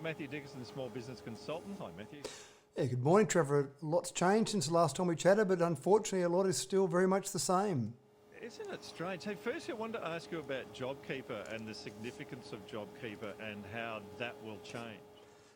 Mathew Dickerson, small business consultant. Hi, Matthew. Yeah, good morning, Trevor. A lot's changed since the last time we chatted, but unfortunately a lot is still very much the same. Isn't it strange? Hey, firstly, I wanted to ask you about JobKeeper and the significance of JobKeeper and how that will change.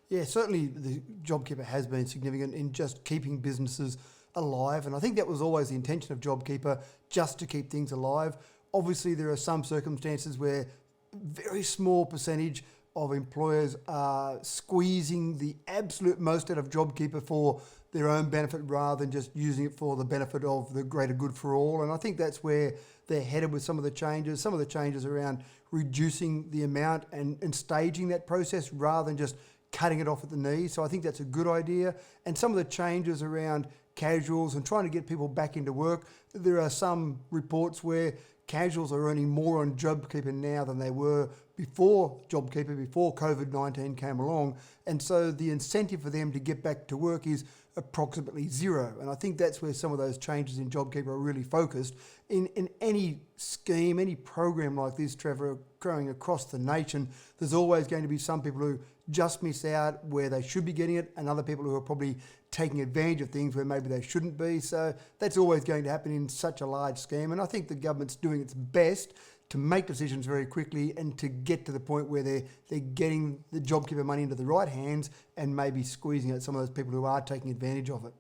Yeah, certainly the JobKeeper has been significant in just keeping businesses alive, and I think that was always the intention of JobKeeper, just to keep things alive. Obviously, there are some circumstances where a very small percentage of employers are squeezing the absolute most out of JobKeeper for their own benefit rather than just using it for the benefit of the greater good for all. And I think that's where they're headed with some of the changes around reducing the amount and staging that process rather than just cutting it off at the knees. So I think that's a good idea. And some of the changes around casuals and trying to get people back into work. There are some reports where casuals are earning more on JobKeeper now than they were before JobKeeper, before COVID-19 came along. And so the incentive for them to get back to work is approximately zero. And I think that's where some of those changes in JobKeeper are really focused. In any scheme, any program like this, Trevor, growing across the nation, there's always going to be some people who just miss out where they should be getting it and other people who are probably taking advantage of things where maybe they shouldn't be. So that's always going to happen in such a large scheme. And I think the government's doing its best to make decisions very quickly and to get to the point where they're getting the JobKeeper money into the right hands and maybe squeezing out some of those people who are taking advantage of it.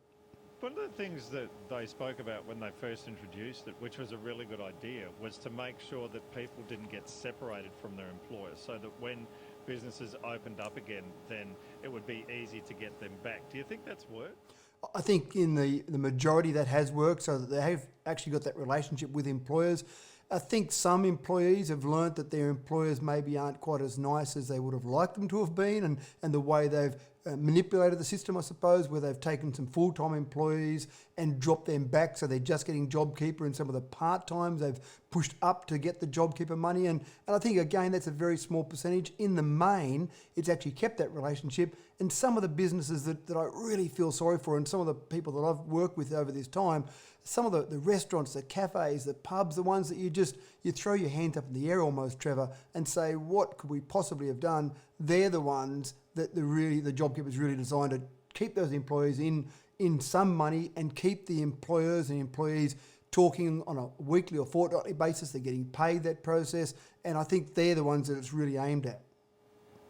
One of the things that they spoke about when they first introduced it, which was a really good idea, was to make sure that people didn't get separated from their employers, so that when businesses opened up again, then it would be easy to get them back. Do you think that's worked? I think in the majority that has worked, so that they have actually got that relationship with employers. I think some employees have learnt that their employers maybe aren't quite as nice as they would have liked them to have been, and the way they've manipulated the system, I suppose, where they've taken some full-time employees and dropped them back so they're just getting JobKeeper, and some of the part-times they've pushed up to get the JobKeeper money. And I think, again, that's a very small percentage. In the main, it's actually kept that relationship. And some of the businesses that I really feel sorry for, and some of the people that I've worked with over this time, some of the restaurants, the cafes, the pubs, the ones that you throw your hands up in the air almost, Trevor, and say, what could we possibly have done? They're the ones that the JobKeeper is really designed to keep those employees in some money and keep the employers and employees talking on a weekly or fortnightly basis. They're getting paid that process, and I think they're the ones that it's really aimed at.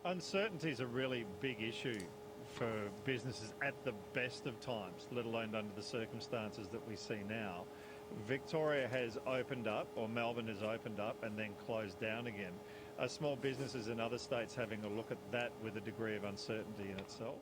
Uncertainty is a really big issue for businesses at the best of times, let alone under the circumstances that we see now. Victoria has opened up, or Melbourne has opened up and then closed down again. Are small businesses in other states having a look at that with a degree of uncertainty in itself?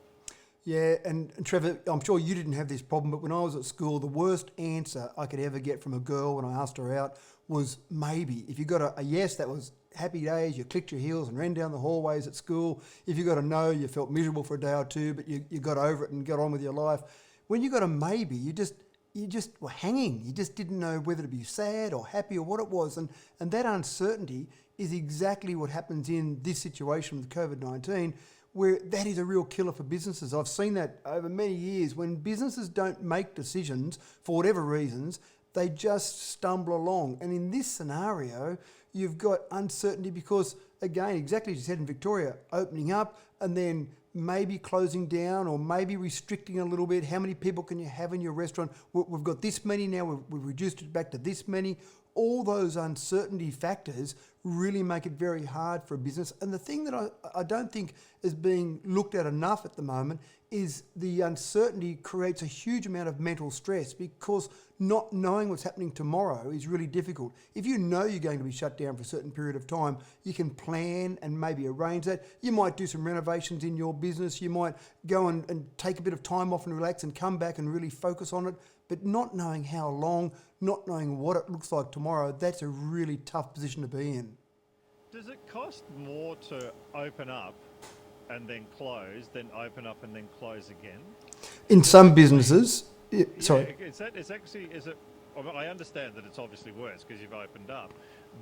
Yeah, and Trevor, I'm sure you didn't have this problem, but when I was at school, the worst answer I could ever get from a girl when I asked her out was maybe. If you got a yes, that was happy days, you clicked your heels and ran down the hallways at school. If you got a no, you felt miserable for a day or two, but you got over it and got on with your life. When you got a maybe, you just were hanging. You just didn't know whether to be sad or happy or what it was. And that uncertainty is exactly what happens in this situation with COVID-19, where that is a real killer for businesses. I've seen that over many years. When businesses don't make decisions for whatever reasons, they just stumble along. And in this scenario, you've got uncertainty because, again, exactly as you said in Victoria, opening up and then maybe closing down or maybe restricting a little bit. How many people can you have in your restaurant? We've got this many now, we've reduced it back to this many. All those uncertainty factors really make it very hard for a business. And the thing that I don't think is being looked at enough at the moment is the uncertainty creates a huge amount of mental stress, because not knowing what's happening tomorrow is really difficult. If you know you're going to be shut down for a certain period of time, you can plan and maybe arrange that. You might do some renovations in your business. You might go and take a bit of time off and relax and come back and really focus on it. But not knowing how long, not knowing what it looks like tomorrow, that's a really tough position to be in. Does it cost more to open up and then close than open up and then close again? In some businesses, sorry. Yeah, I understand that it's obviously worse because you've opened up,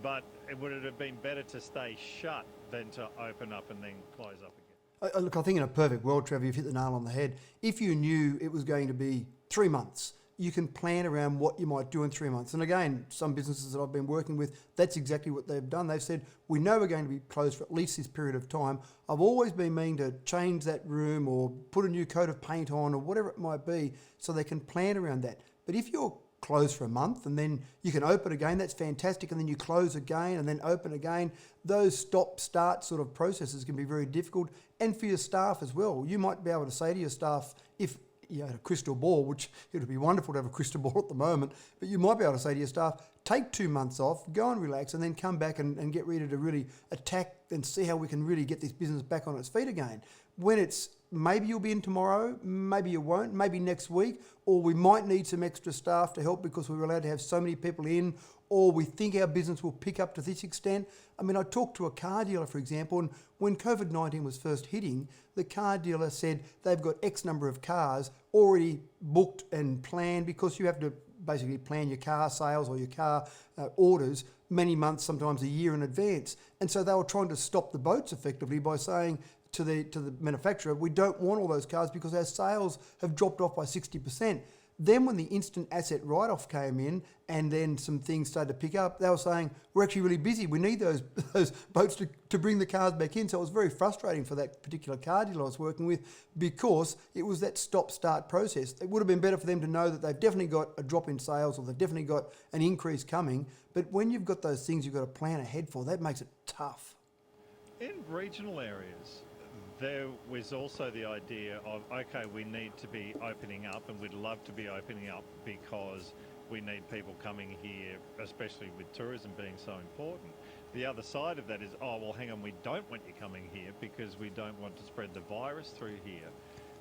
but would it have been better to stay shut than to open up and then close up again? Look, I think in a perfect world, Trevor, you've hit the nail on the head. If you knew it was going to be 3 months you can plan around what you might do in 3 months. And again, some businesses that I've been working with, that's exactly what they've done. They've said, we know we're going to be closed for at least this period of time. I've always been meaning to change that room or put a new coat of paint on or whatever it might be, so they can plan around that. But if you're closed for a month and then you can open again, that's fantastic, and then you close again and then open again, those stop-start sort of processes can be very difficult. And for your staff as well, you might be able to say to your staff, if you had a crystal ball, which it would be wonderful to have a crystal ball at the moment, but you might be able to say to your staff, take 2 months off, go and relax, and then come back and get ready to really attack and see how we can really get this business back on its feet again. When it's maybe you'll be in tomorrow, maybe you won't, maybe next week, or we might need some extra staff to help because we were allowed to have so many people in, or we think our business will pick up to this extent. I mean, I talked to a car dealer, for example, and when COVID-19 was first hitting, the car dealer said they've got X number of cars already booked and planned, because you have to basically plan your car sales or your car orders many months, sometimes a year in advance. And so they were trying to stop the boats effectively by saying to the manufacturer, we don't want all those cars because our sales have dropped off by 60%. Then when the instant asset write-off came in and then some things started to pick up, they were saying, we're actually really busy. We need those boats to bring the cars back in. So it was very frustrating for that particular car dealer I was working with, because it was that stop-start process. It would have been better for them to know that they've definitely got a drop in sales or they've definitely got an increase coming. But when you've got those things you've got to plan ahead for, that makes it tough. In regional areas, there was also the idea of, okay, we need to be opening up, and we'd love to be opening up because we need people coming here, especially with tourism being so important. The other side of that is, oh, well, hang on, we don't want you coming here because we don't want to spread the virus through here.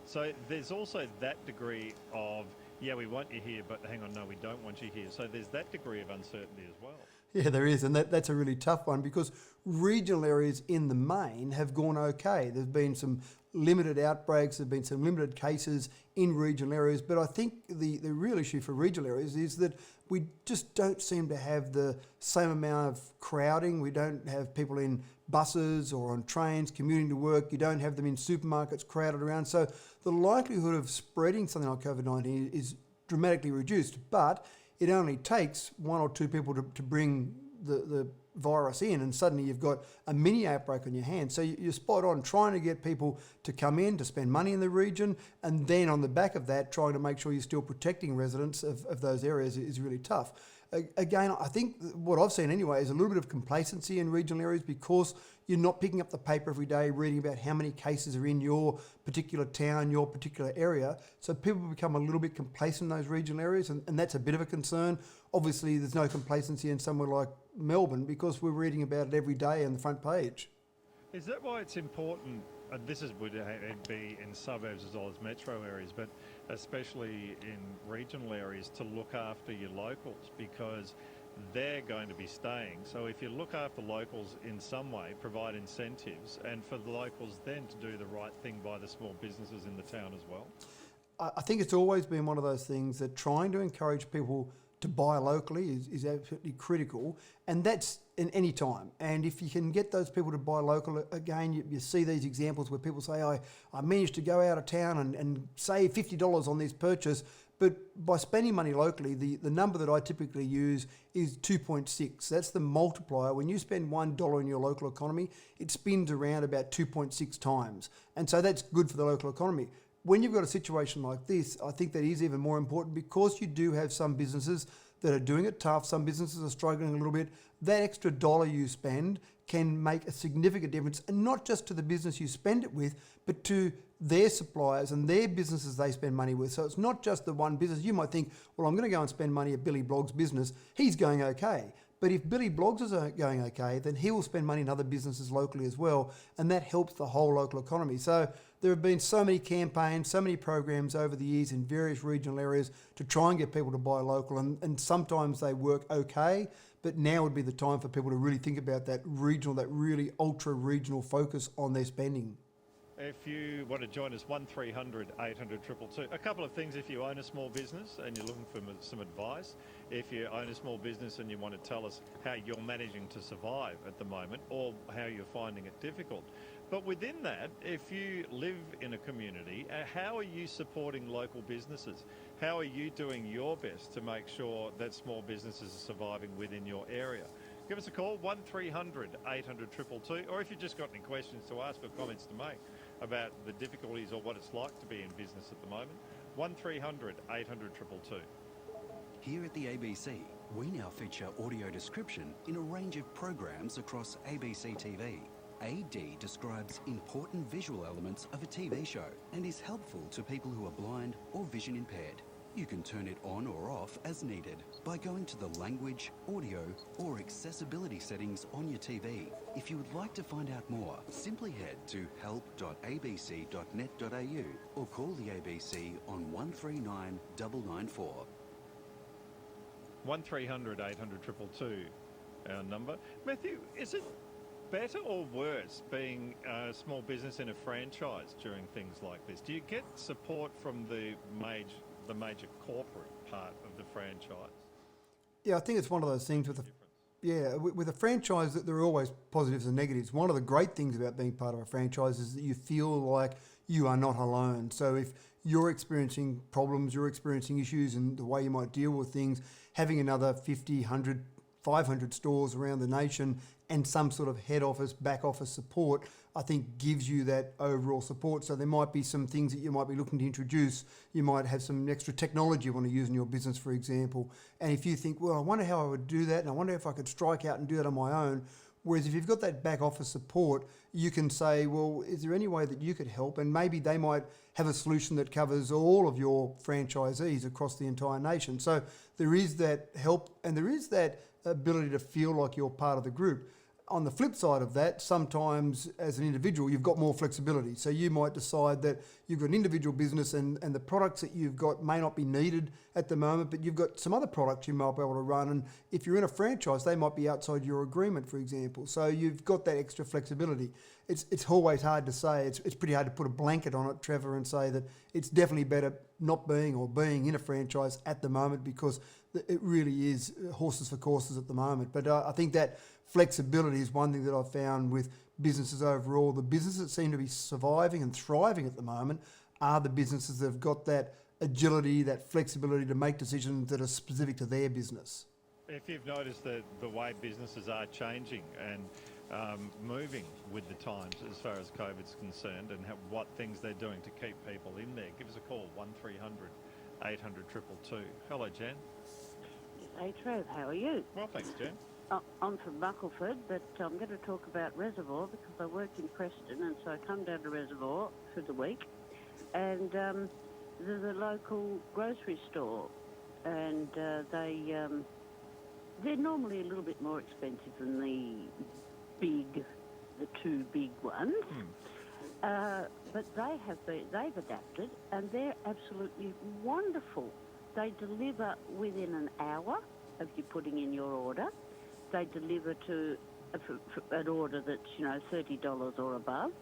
So there's also that degree of, yeah, we want you here, but hang on, no, we don't want you here. So there's that degree of uncertainty as well. Yeah, there is, and that's a really tough one, because regional areas in the main have gone okay. There's been some limited outbreaks, there's been some limited cases in regional areas, but I think the real issue for regional areas is that we just don't seem to have the same amount of crowding. We don't have people in buses or on trains commuting to work. You don't have them in supermarkets crowded around. So the likelihood of spreading something like COVID-19 is dramatically reduced, but it only takes one or two people to bring the virus in, and suddenly you've got a mini outbreak on your hands. So you're spot on, trying to get people to come in, to spend money in the region, and then on the back of that, trying to make sure you're still protecting residents of those areas is really tough. Again, I think what I've seen anyway is a little bit of complacency in regional areas, because you're not picking up the paper every day reading about how many cases are in your particular town, your particular area. So people become a little bit complacent in those regional areas, and that's a bit of a concern. Obviously, there's no complacency in somewhere like Melbourne, because we're reading about it every day on the front page. Is that why it's important, and this would be in suburbs as well as metro areas, but especially in regional areas, to look after your locals, because they're going to be staying. So if you look after locals in some way, provide incentives, and for the locals then to do the right thing by the small businesses in the town as well. I think it's always been one of those things that trying to encourage people to buy locally is absolutely critical, and that's in any time. And if you can get those people to buy local, again, you see these examples where people say, I managed to go out of town and save $50 on this purchase, but by spending money locally, the number that I typically use is 2.6. That's the multiplier. When you spend $1 in your local economy, it spins around about 2.6 times. And so that's good for the local economy. When you've got a situation like this, I think that is even more important, because you do have some businesses that are doing it tough. Some businesses are struggling a little bit. That extra dollar you spend can make a significant difference, and not just to the business you spend it with, but to their suppliers and their businesses they spend money with. So it's not just the one business. You might think, well, I'm going to go and spend money at Billy Blogg's business. He's going okay. But if Billy Blogg's is going okay, then he will spend money in other businesses locally as well, and that helps the whole local economy. So there have been so many campaigns, so many programs over the years in various regional areas to try and get people to buy local, and sometimes they work okay, but now would be the time for people to really think about that regional, that really ultra-regional focus on their spending. If you want to join us, 1300 800 222. A couple of things: if you own a small business and you're looking for some advice, if you own a small business and you want to tell us how you're managing to survive at the moment, or how you're finding it difficult, But within that, if you live in a community, how are you supporting local businesses? How are you doing your best to make sure that small businesses are surviving within your area? Give us a call, 1300 800 222, or if you've just got any questions to ask or comments to make about the difficulties or what it's like to be in business at the moment, 1300 800 222. Here at the ABC, we now feature audio description in a range of programs across ABC TV. AD describes important visual elements of a TV show and is helpful to people who are blind or vision impaired. You can turn it on or off as needed by going to the language, audio or accessibility settings on your TV. If you would like to find out more, simply head to help.abc.net.au or call the ABC on 139 994. 1300 800 222, our number. Matthew, is it better or worse being a small business in a franchise during things like this? Do you get support from the major corporate part of the franchise? Yeah, I think it's one of those things with a franchise that there are always positives and negatives. One of the great things about being part of a franchise is that you feel like you are not alone. So if you're experiencing problems, you're experiencing issues and the way you might deal with things, having another 50, 100, 500 stores around the nation and some sort of head office, back office support, I think gives you that overall support. So there might be some things that you might be looking to introduce. You might have some extra technology you want to use in your business, for example. And if you think, well, I wonder how I would do that and I wonder if I could strike out and do that on my own. Whereas if you've got that back office support, you can say, well, is there any way that you could help? And maybe they might have a solution that covers all of your franchisees across the entire nation. So there is that help and there is that ability to feel like you're part of the group. On the flip side of that, sometimes as an individual, you've got more flexibility. So you might decide that you've got an individual business and the products that you've got may not be needed at the moment, but you've got some other products you might be able to run. And if you're in a franchise, they might be outside your agreement, for example. So you've got that extra flexibility. It's always hard to say. It's pretty hard to put a blanket on it, Trevor, and say that it's definitely better not being or being in a franchise at the moment because it really is horses for courses at the moment. But I think that flexibility is one thing that I've found with businesses overall. The businesses that seem to be surviving and thriving at the moment are the businesses that have got that agility, that flexibility to make decisions that are specific to their business. If you've noticed that the way businesses are changing and moving with the times as far as COVID's concerned and what things they're doing to keep people in there, give us a call, 1300 800 222. Hello, Jan. Hey, Trev, how are you? Well, thanks, Jan. I'm from Buckleford, but I'm going to talk about Reservoir because I work in Preston, and so I come down to Reservoir for the week. And there's a local grocery store, and they're normally a little bit more expensive than the two big ones. But they've adapted, and they're absolutely wonderful. They deliver within an hour of you putting in your order. They deliver to an order that's, $30 or above,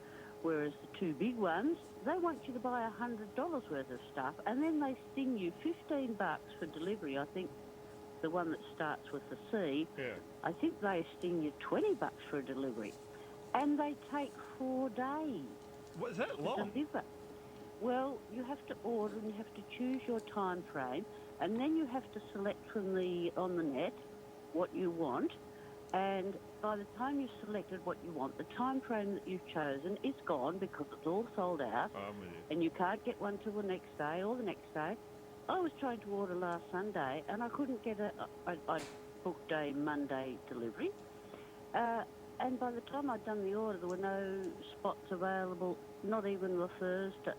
whereas the two big ones, they want you to buy $100 worth of stuff, and then they sting you $15 for delivery. I think the one that starts with the C, I think they sting you $20 for a delivery, and they take 4 days. Was that long? Deliver. Well, you have to order and you have to choose your time frame, and then you have to select from on the net what you want, and by the time you've selected what you want, the time frame that you've chosen is gone because it's all sold out, and you can't get one till the next day or the next day. I was trying to order last Sunday, and I couldn't get I booked a Monday delivery, and by the time I'd done the order, there were no spots available. Not even the Thursday.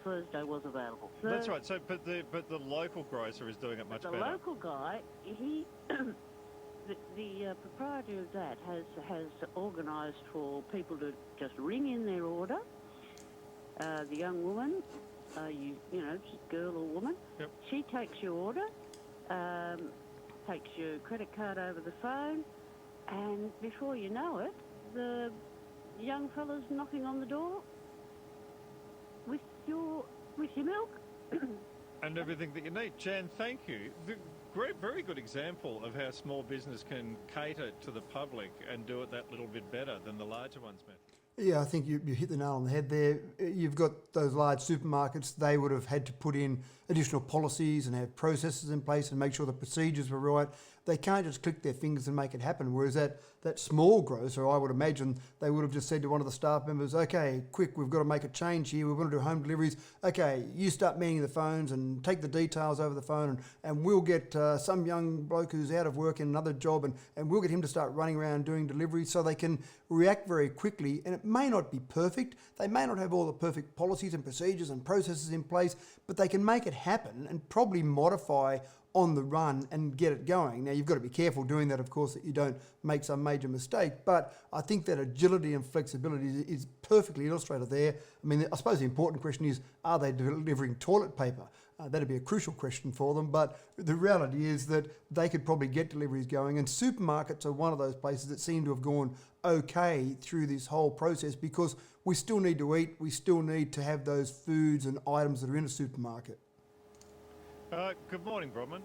Thursday was available. That's right. So, but the local grocer is doing it much better. The local guy, he, the proprietor of that has organised for people to just ring in their order. The young woman, girl or woman, she takes your order, takes your credit card over the phone, and before you know it, the young fella's knocking on the door with your milk. And everything that you need. Jan, thank you. Very good example of how small business can cater to the public and do it that little bit better than the larger ones, Matt. Yeah, I think you hit the nail on the head there. You've got those large supermarkets, they would have had to put in additional policies and have processes in place and make sure the procedures were right. They can't just click their fingers and make it happen. Whereas that small grocer, I would imagine, they would have just said to one of the staff members, okay, quick, we've got to make a change here. We want to do home deliveries. Okay, you start manning the phones and take the details over the phone and we'll get some young bloke who's out of work in another job and we'll get him to start running around doing deliveries so they can react very quickly. And it may not be perfect. They may not have all the perfect policies and procedures and processes in place, but they can make it happen and probably modify on the run and get it going. Now, you've got to be careful doing that, of course, that you don't make some major mistake, but I think that agility and flexibility is perfectly illustrated there. I mean, I suppose the important question is, are they delivering toilet paper? That'd be a crucial question for them, but the reality is that they could probably get deliveries going, and supermarkets are one of those places that seem to have gone okay through this whole process because we still need to eat, we still need to have those foods and items that are in a supermarket. Good morning, Brodman.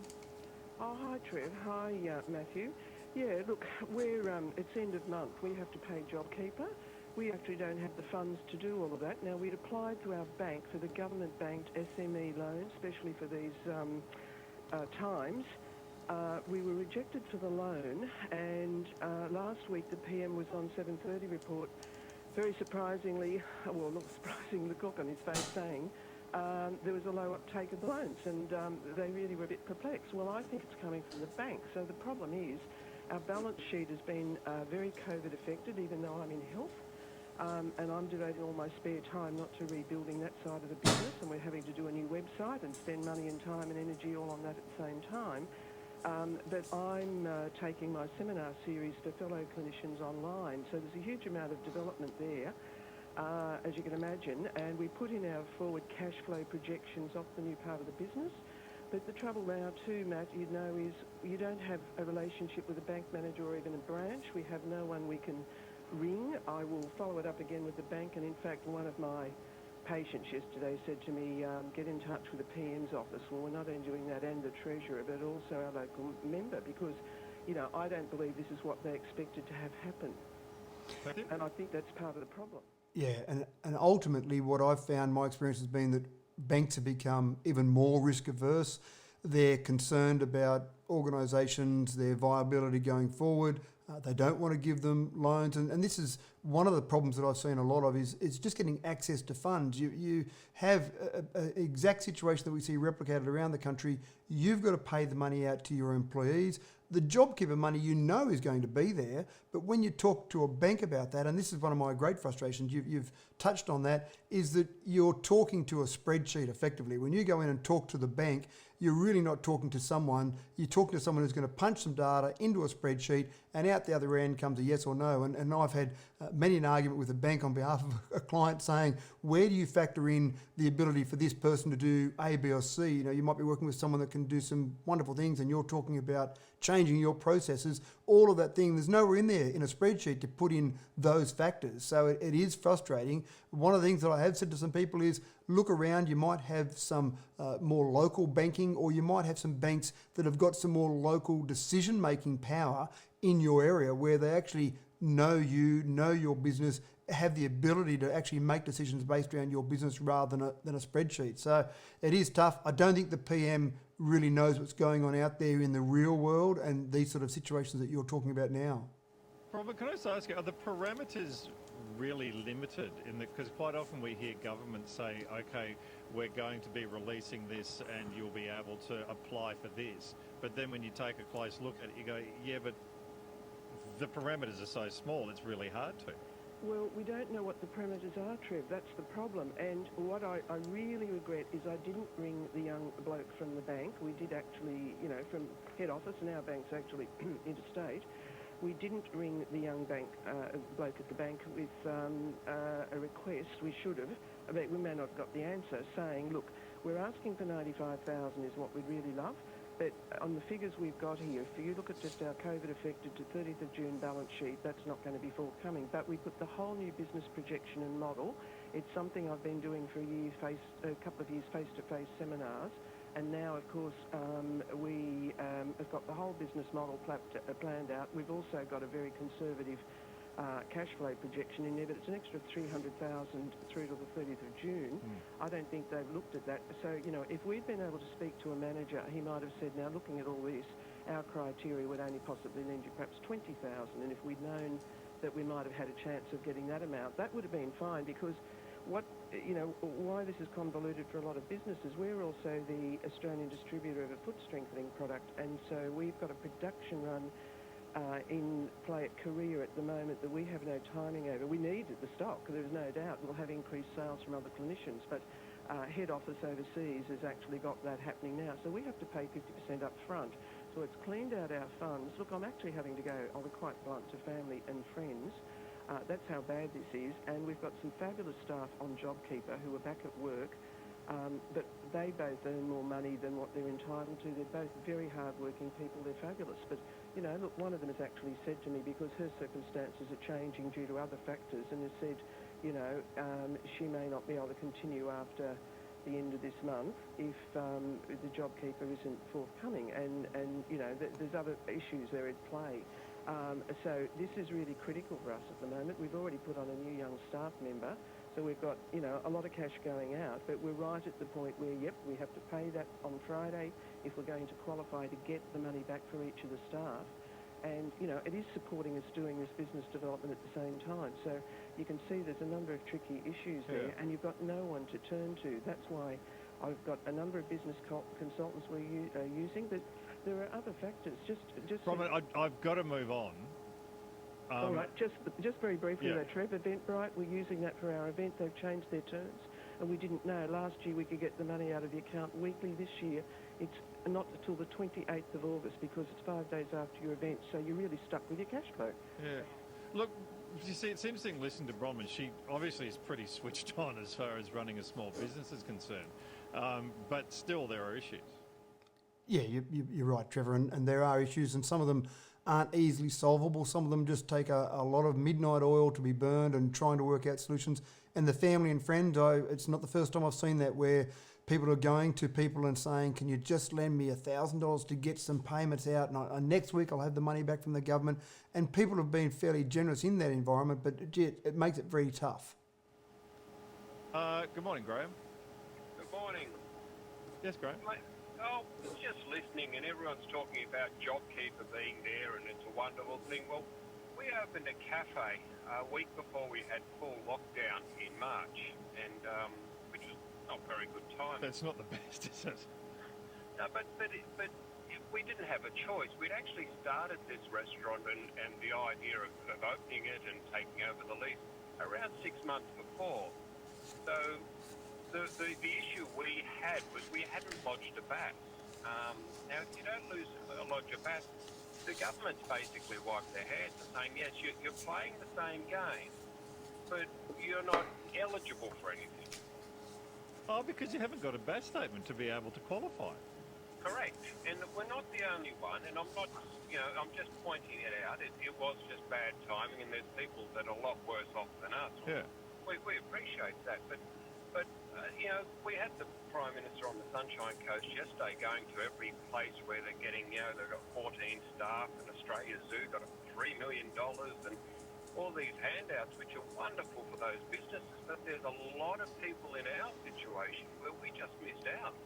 Oh, hi, Trev. Hi, Matthew. Yeah, look, it's end of month. We have to pay JobKeeper. We actually don't have the funds to do all of that. Now, we'd applied to our bank for the government-banked SME loan, especially for these times. We were rejected for the loan, and last week the PM was on 7:30 report, very surprisingly, well, not surprisingly, the cock on his face saying, there was a low uptake of the loans, and they really were a bit perplexed. Well, I think it's coming from the bank. So the problem is our balance sheet has been very COVID affected, even though I'm in health, and I'm devoting all my spare time not to rebuilding that side of the business, and we're having to do a new website and spend money and time and energy all on that at the same time. But I'm taking my seminar series for fellow clinicians online, so there's a huge amount of development there. As you can imagine, and we put in our forward cash flow projections off the new part of the business. But the trouble now too, Matt, you know, is you don't have a relationship with a bank manager or even a branch. We have no one we can ring. I will follow it up again with the bank, and in fact one of my patients yesterday said to me, get in touch with the PM's office. Well, we're not only doing that and the Treasurer, but also our local member, because, you know, I don't believe this is what they expected to have happen. And I think that's part of the problem. Yeah, and ultimately what I've found, my experience has been that banks have become even more risk averse. They're concerned about organisations, their viability going forward. They don't want to give them loans. And this is one of the problems that I've seen a lot of is just getting access to funds. You have an exact situation that we see replicated around the country. You've got to pay the money out to your employees. The JobKeeper money you know is going to be there, but when you talk to a bank about that, and this is one of my great frustrations, you've touched on that, is that you're talking to a spreadsheet effectively. When you go in and talk to the bank, you're really not talking to someone, you're talking to someone who's going to punch some data into a spreadsheet, and out the other end comes a yes or no. And I've had many an argument with a bank on behalf of a client saying, where do you factor in the ability for this person to do A, B or C? You know, you might be working with someone that can do some wonderful things and you're talking about changing your processes, all of that thing. There's nowhere in there in a spreadsheet to put in those factors. So it is frustrating. One of the things that I have said to some people is look around. You might have some more local banking, or you might have some banks that have got some more local decision-making power in your area where they actually know you, know your business, have the ability to actually make decisions based around your business rather than a spreadsheet. So it is tough. I don't think the PM really knows what's going on out there in the real world and these sort of situations that you're talking about now. Robert, can I just ask you, are the parameters really limited? Because quite often we hear governments say, okay, we're going to be releasing this and you'll be able to apply for this. But then when you take a close look at it, you go, yeah, but the parameters are so small, it's really hard to. Well, we don't know what the parameters are, Trev. That's the problem. And what I really regret is I didn't ring the young bloke from the bank. We did actually, you know, from head office, and our bank's actually interstate. We didn't ring the young bloke at the bank with a request. We should have. I mean, we may not have got the answer saying, look, we're asking for 95,000 is what we'd really love. But on the figures we've got here, if you look at just our COVID-affected to 30th of June balance sheet, that's not going to be forthcoming. But we put the whole new business projection and model. It's something I've been doing for a couple of years face-to-face seminars. And now, of course, we have got the whole business model planned out. We've also got a very conservative cash flow projection in there, but it's an extra 300,000 through to the 30th of June. I don't think they've looked at that. So, you know, if we'd been able to speak to a manager, he might have said, now looking at all this, our criteria would only possibly lend you perhaps 20,000, and if we'd known that we might have had a chance of getting that amount, that would have been fine, because what, you know, why this is convoluted for a lot of businesses, we're also the Australian distributor of a foot strengthening product, and so we've got a production run in play at Korea at the moment that we have no timing over. We needed the stock, there's no doubt. We'll have increased sales from other clinicians, but head office overseas has actually got that happening now. So we have to pay 50% up front. So it's cleaned out our funds. Look, I'm actually having to go, I'll be quite blunt, to family and friends. That's how bad this is. And we've got some fabulous staff on JobKeeper who are back at work, but they both earn more money than what they're entitled to. They're both very hard-working people. They're fabulous. But, you know, look, one of them has actually said to me, because her circumstances are changing due to other factors, and has said, you know, she may not be able to continue after the end of this month if the JobKeeper isn't forthcoming, and you know, there's other issues there at play. So this is really critical for us at the moment. We've already put on a new young staff member, so we've got, you know, a lot of cash going out, but we're right at the point where, yep, we have to pay that on Friday if we're going to qualify to get the money back for each of the staff. And, you know, it is supporting us doing this business development at the same time. So you can see there's a number of tricky issues there, and you've got no one to turn to. That's why I've got a number of business consultants we're using, but there are other factors. Robert, I've got to move on. All right, just very briefly though, Trev, Eventbrite, we're using that for our event. They've changed their terms, and we didn't know. Last year we could get the money out of the account weekly. This year it's not until the 28th of August, because it's 5 days after your event, so you're really stuck with your cash flow. Yeah. Look, you see, it's interesting listening to Bronwyn. She obviously is pretty switched on as far as running a small business is concerned, but still there are issues. Yeah, you're right, Trevor, and there are issues, and some of them aren't easily solvable. Some of them just take a lot of midnight oil to be burned and trying to work out solutions. And the family and friends, it's not the first time I've seen that, where people are going to people and saying, can you just lend me $1,000 to get some payments out, and next week I'll have the money back from the government. And people have been fairly generous in that environment, but it makes it very tough. Good morning, Graham. Good morning. Yes, Graham. Oh, just listening, and everyone's talking about JobKeeper being there, and it's a wonderful thing. Well, we opened a cafe a week before we had full lockdown in March, and which was not very good timing. That's not the best, is it? No, but we didn't have a choice. We'd actually started this restaurant and the idea of opening it and taking over the lease around 6 months before. So the issue we had was we hadn't lodged a BAS. Now, if you don't lodge a BAS, the government's basically wiped their hands and saying, yes, you're playing the same game, but you're not eligible for anything. Oh, because you haven't got a BAS statement to be able to qualify. Correct. And we're not the only one, and I'm not, you know, I'm just pointing it out. It was just bad timing, and there's people that are a lot worse off than us. Yeah. We appreciate that, but you know, we had the Prime Minister on the Sunshine Coast yesterday going to every place where they're getting, you know, they've got 14 staff, and Australia Zoo got $3 million, and all these handouts, which are wonderful for those businesses, but there's a lot of people in our situation where we just missed out.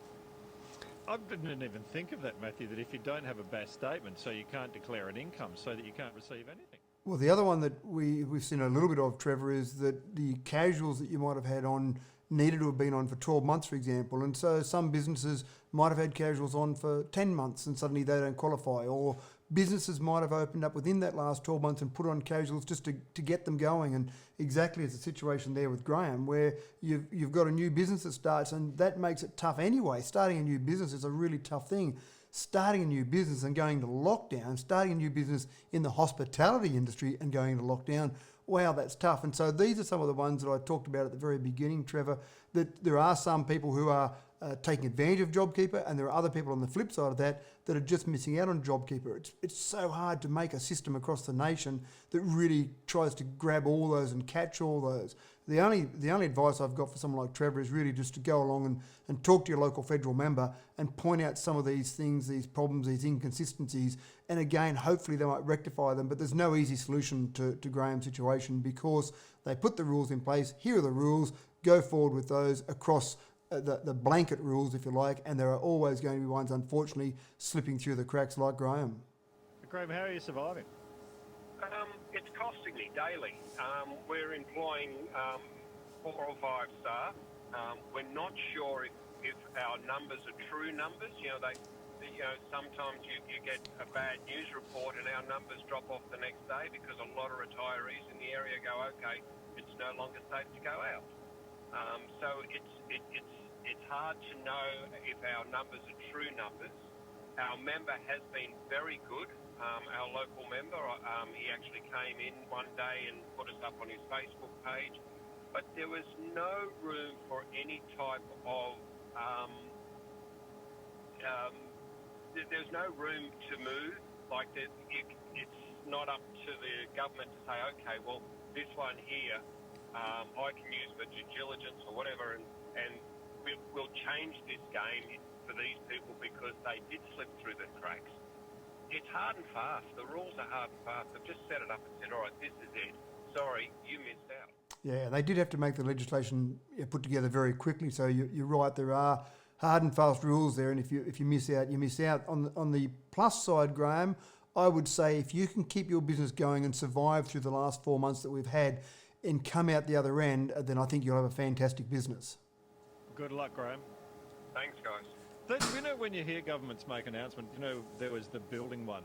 I didn't even think of that, Matthew, that if you don't have a BAS statement, so you can't declare an income, so that you can't receive anything. Well, the other one that we've seen a little bit of, Trevor, is that the casuals that you might have had on needed to have been on for 12 months, for example. And so some businesses might have had casuals on for 10 months and suddenly they don't qualify. Or businesses might have opened up within that last 12 months and put on casuals just to get them going. And exactly as the situation there with Graham, where you've got a new business that starts, and that makes it tough anyway. Starting a new business is a really tough thing. Starting a new business and going to lockdown, starting a new business in the hospitality industry and going into lockdown, wow, that's tough. And so these are some of the ones that I talked about at the very beginning, Trevor, that there are some people who are taking advantage of JobKeeper, and there are other people on the flip side of that that are just missing out on JobKeeper. It's so hard to make a system across the nation that really tries to grab all those and catch all those. The only advice I've got for someone like Trevor is really just to go along and talk to your local federal member and point out some of these things, these problems, these inconsistencies, and again, hopefully they might rectify them. But there's no easy solution to Graham's situation, because they put the rules in place. Here are the rules. Go forward with those across the blanket rules, if you like, and there are always going to be ones, unfortunately, slipping through the cracks like Graham. Graham, how are you surviving? It's costing me daily. We're employing 4 or 5 staff. We're not sure if our numbers are true numbers. Sometimes you get a bad news report and our numbers drop off the next day because a lot of retirees in the area go, okay, it's no longer safe to go out. So it's hard to know if our numbers are true numbers. Our member has been very good. Our local member, he actually came in one day and put us up on his Facebook page, but there was no room for any type of, there's no room to move. Like it's not up to the government to say, okay, well, this one here, I can use for due diligence or whatever, and we'll change this game for these people because they did slip through the cracks. It's hard and fast. The rules are hard and fast. They've just set it up and said, all right, this is it. Sorry, you missed out. Yeah, they did have to make the legislation put together very quickly. So you're right, there are hard and fast rules there, and if you miss out, you miss out. On the plus side, Graham, I would say if you can keep your business going and survive through the last 4 months that we've had and come out the other end, then I think you'll have a fantastic business. Good luck, Graham. Thanks, guys. When you hear governments make announcements, there was the building one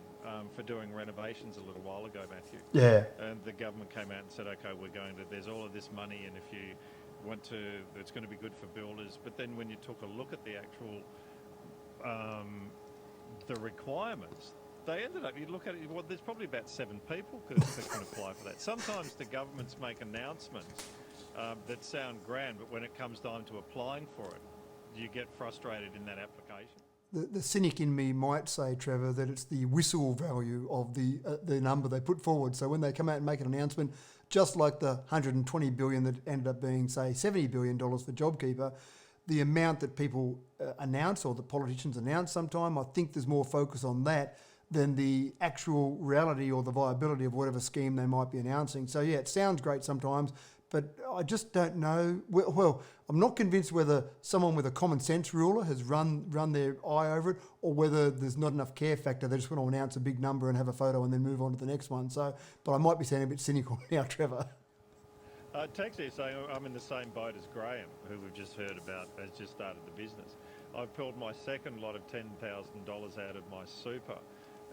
for doing renovations a little while ago, Matthew. Yeah. And the government came out and said, okay, there's all of this money, and if you want to, it's going to be good for builders. But then when you took a look at the actual, the requirements, they ended up, you look at it, there's probably about 7 people that can apply for that. Sometimes the governments make announcements that sound grand, but when it comes time to applying for it, you get frustrated in that application. The cynic in me might say, Trevor, that it's the whistle value of the number they put forward. So when they come out and make an announcement, just like the $120 billion that ended up being, say, $70 billion for JobKeeper, the amount that people announce or the politicians announce sometime, I think there's more focus on that than the actual reality or the viability of whatever scheme they might be announcing. So yeah, it sounds great sometimes, but I just don't know. Well, I'm not convinced whether someone with a common sense ruler has run their eye over it, or whether there's not enough care factor. They just want to announce a big number and have a photo and then move on to the next one. So, but I might be sounding a bit cynical now, Trevor. Text here saying I'm in the same boat as Graham, who we've just heard about, has just started the business. I've pulled my second lot of $10,000 out of my super,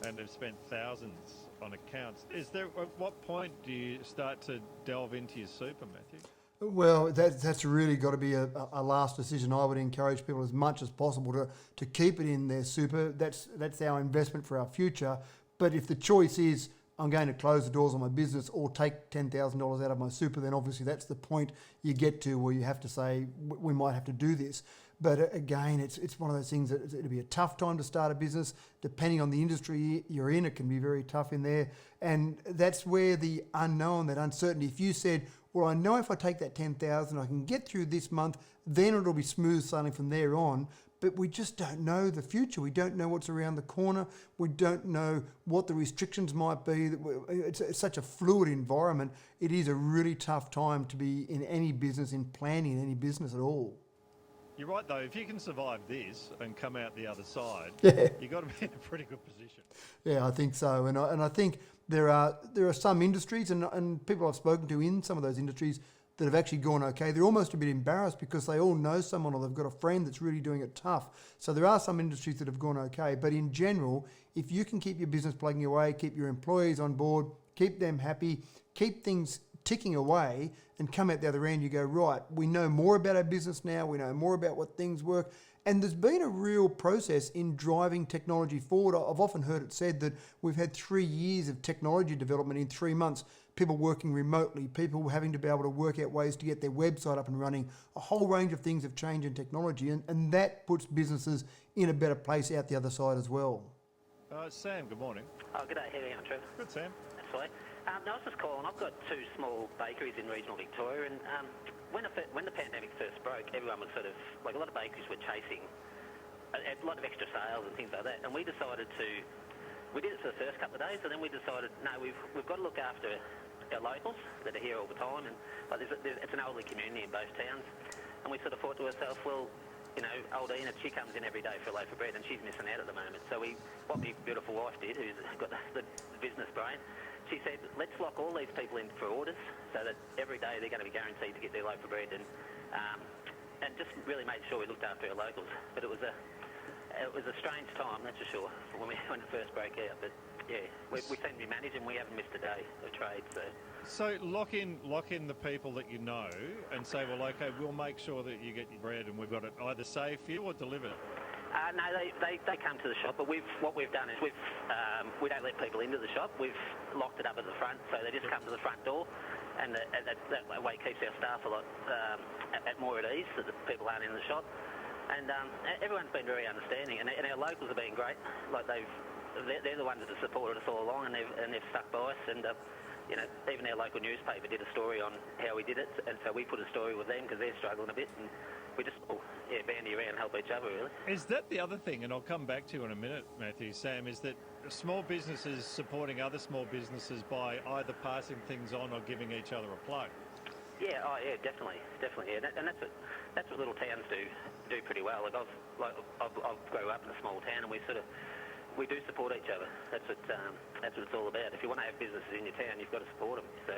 and have spent thousands on accounts. At what point do you start to delve into your super, Matthew? Well, that's really got to be a last decision. I would encourage people as much as possible to keep it in their super. That's our investment for our future. But if the choice is I'm going to close the doors on my business or take $10,000 out of my super, then obviously that's the point you get to where you have to say we might have to do this. But again, it's one of those things that it'll be a tough time to start a business. Depending on the industry you're in, it can be very tough in there. And that's where the unknown, that uncertainty, if you said, well, I know if I take that 10,000, I can get through this month, then it'll be smooth sailing from there on. But we just don't know the future. We don't know what's around the corner. We don't know what the restrictions might be. It's such a fluid environment. It is a really tough time to be in any business, in planning any business at all. You're right, though. If you can survive this and come out the other side, you've got to be in a pretty good position. Yeah, I think so. And I think there are some industries and people I've spoken to in some of those industries that have actually gone okay. They're almost a bit embarrassed because they all know someone or they've got a friend that's really doing it tough. So there are some industries that have gone okay. But in general, if you can keep your business plugging away, keep your employees on board, keep them happy, keep things ticking away and come out the other end, you go, right, we know more about our business now, we know more about what things work. And there's been a real process in driving technology forward. I've often heard it said that we've had 3 years of technology development in 3 months. people working remotely, people having to be able to work out ways to get their website up and running. A whole range of things have changed in technology, and that puts businesses in a better place out the other side as well. Sam, good morning. Oh, good day. How are you going, Trevor? Good, Sam. That's right. No, I was just calling. I've got 2 small bakeries in regional Victoria, and when the pandemic first broke, everyone was sort of, like a lot of bakeries were chasing a lot of extra sales and things like that, and we did it for the first couple of days, and then we decided, no, we've got to look after our locals that are here all the time, and it's an elderly community in both towns, and we sort of thought to ourselves, well, you know, old Enid, she comes in every day for a loaf of bread, and she's missing out at the moment. So what my beautiful wife did, who's got the business brain, she said, let's lock all these people in for orders, so that every day they're going to be guaranteed to get their loaf of bread, and just really made sure we looked after our locals. But it was a strange time, that's for sure, when it first broke out. But yeah, we seem to be managing. We haven't missed a day of trade. So lock in the people that you know, and say, well, okay, we'll make sure that you get your bread, and we've got it either saved for you or delivered. No, they come to the shop, but what we've done is we don't let people into the shop. We've locked it up at the front, so they just come to the front door, and that way keeps our staff a lot at more at ease, so that people aren't in the shop. And everyone's been very understanding, and our locals have been great. Like they're the ones that have supported us all along, and they've stuck by us. And you know, even our local newspaper did a story on how we did it, and so we put a story with them because they're struggling a bit, and we just bandy around and help each other, really. Is that the other thing, and I'll come back to you in a minute, Matthew, Sam, is that small businesses supporting other small businesses by either passing things on or giving each other a plug? Yeah, definitely, yeah. And that's what little towns do pretty well. I've grown up in a small town, and we do support each other. That's what it's all about. If you want to have businesses in your town, you've got to support them. So,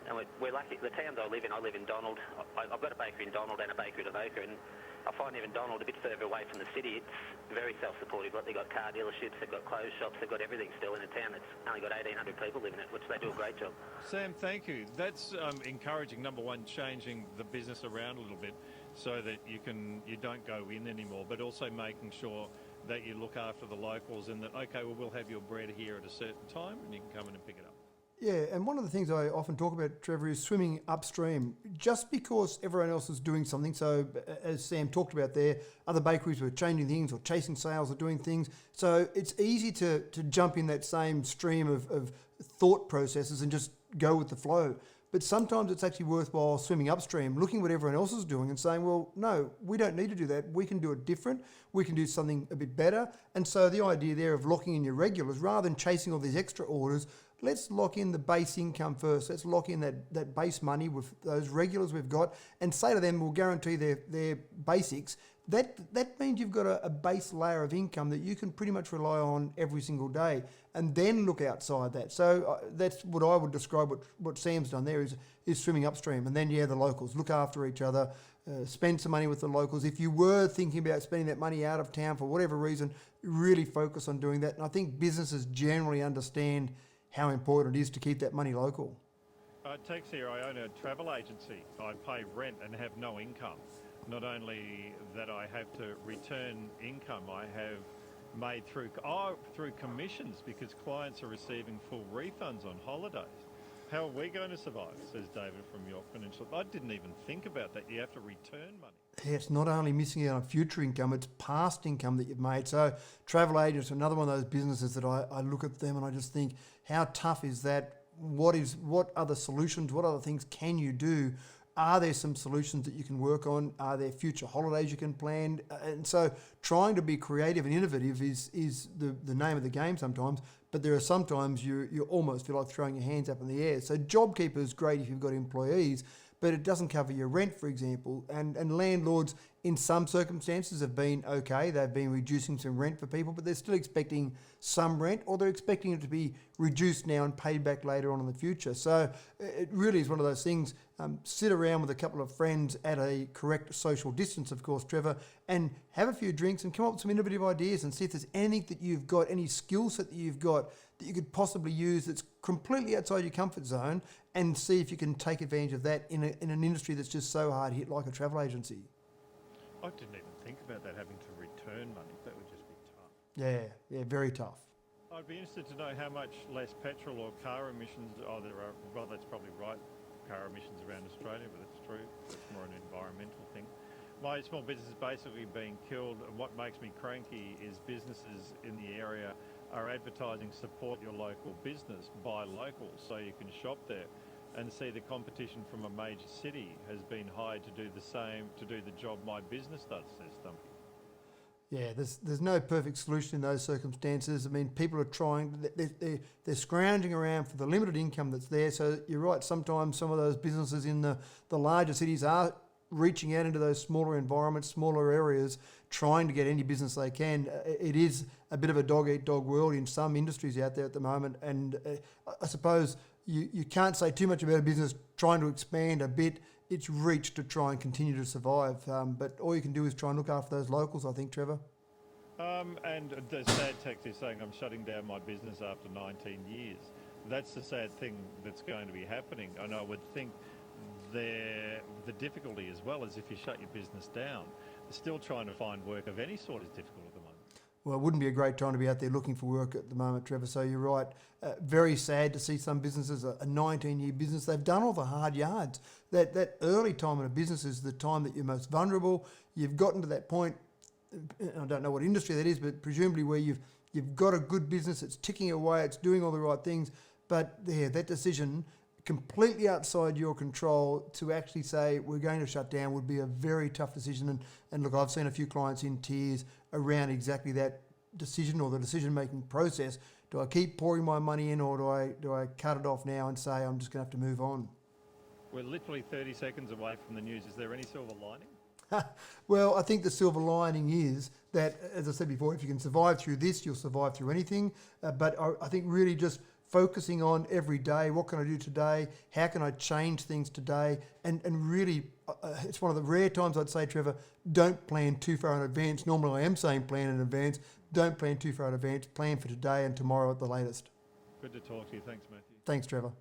and we're lucky. The towns I live in Donald. I've got a bakery in Donald and a bakery at Avoca, and I find even Donald, a bit further away from the city, it's very self-supportive. Like, they've got car dealerships, they've got clothes shops, they've got everything still in a town that's only got 1,800 people living in it, which they do a great job. Sam, thank you. That's encouraging. Number one, changing the business around a little bit so that you don't go in anymore, but also making sure that you look after the locals, and that, okay, well, we'll have your bread here at a certain time and you can come in and pick it up. Yeah, and one of the things I often talk about, Trevor, is swimming upstream. Just because everyone else is doing something, so as Sam talked about there, other bakeries were changing things or chasing sales or doing things. So it's easy to jump in that same stream of thought processes and just go with the flow. But sometimes it's actually worthwhile swimming upstream, looking what everyone else is doing and saying, well, no, we don't need to do that. We can do it different. We can do something a bit better. And so the idea there of locking in your regulars, rather than chasing all these extra orders, let's lock in the base income first. Let's lock in that base money with those regulars we've got and say to them, we'll guarantee their basics. That means you've got a base layer of income that you can pretty much rely on every single day, and then look outside that. So that's what I would describe what Sam's done there is swimming upstream. And then, the locals, look after each other, spend some money with the locals. If you were thinking about spending that money out of town for whatever reason, really focus on doing that. And I think businesses generally understand how important it is to keep that money local. Tex here, I own a travel agency. I pay rent and have no income. Not only that, I have to return income I have made through commissions, because clients are receiving full refunds on holidays. How are we going to survive, says David from York Peninsula. I didn't even think about that. You have to return money. Yeah, it's not only missing out on future income, it's past income that you've made. So travel agents are another one of those businesses that I look at them and I just think, how tough is that? What other solutions, what other things can you do? Are there some solutions that you can work on? Are there future holidays you can plan? And so trying to be creative and innovative is the name of the game sometimes, but there are sometimes you almost feel like throwing your hands up in the air. So JobKeeper is great if you've got employees, but it doesn't cover your rent, for example. And landlords in some circumstances have been okay. They've been reducing some rent for people, but they're still expecting some rent, or they're expecting it to be reduced now and paid back later on in the future. So it really is one of those things. Sit around with a couple of friends at a correct social distance, of course, Trevor, and have a few drinks and come up with some innovative ideas and see if there's anything that you've got, any skill set that you've got that you could possibly use that's completely outside your comfort zone, and see if you can take advantage of that in an industry that's just so hard hit like a travel agency. I didn't even think about that, having to return money. That would just be tough. Yeah, very tough. I'd be interested to know how much less petrol or car emissions there are. Well, that's probably right, car emissions around Australia, but that's true. That's more an environmental thing. My small business is basically being killed, and what makes me cranky is businesses in the area are advertising support your local business, buy local, so you can shop there, and see the competition from a major city has been hired to do the same, to do the job my business does, says Stumpy. Yeah, there's no perfect solution in those circumstances. I mean, people are trying, they're scrounging around for the limited income that's there. So you're right, sometimes some of those businesses in the larger cities are reaching out into those smaller environments, smaller areas, trying to get any business they can. It is a bit of a dog-eat-dog world in some industries out there at the moment. And I suppose you can't say too much about a business trying to expand a bit its reach to try and continue to survive. But all you can do is try and look after those locals, I think, Trevor. And the sad text is saying I'm shutting down my business after 19 years. That's the sad thing that's going to be happening. And I would think the difficulty as well is if you shut your business down, still trying to find work of any sort is difficult at the moment. Well, it wouldn't be a great time to be out there looking for work at the moment, Trevor. So you're right. Very sad to see some businesses, a 19-year business, they've done all the hard yards. That early time in a business is the time that you're most vulnerable. You've gotten to that point, I don't know what industry that is, but presumably where you've got a good business, it's ticking away, it's doing all the right things, but that decision, completely outside your control, to actually say we're going to shut down would be a very tough decision. And look, I've seen a few clients in tears around exactly that decision or the decision-making process. Do I keep pouring my money in, or do I cut it off now and say I'm just going to have to move on? We're literally 30 seconds away from the news. Is there any silver lining? Well, I think the silver lining is that, as I said before, if you can survive through this, you'll survive through anything. But I think really just focusing on every day, what can I do today? How can I change things today? And really, it's one of the rare times I'd say, Trevor, don't plan too far in advance. Normally I am saying plan in advance. Don't plan too far in advance. Plan for today and tomorrow at the latest. Good to talk to you. Thanks, Matthew. Thanks, Trevor.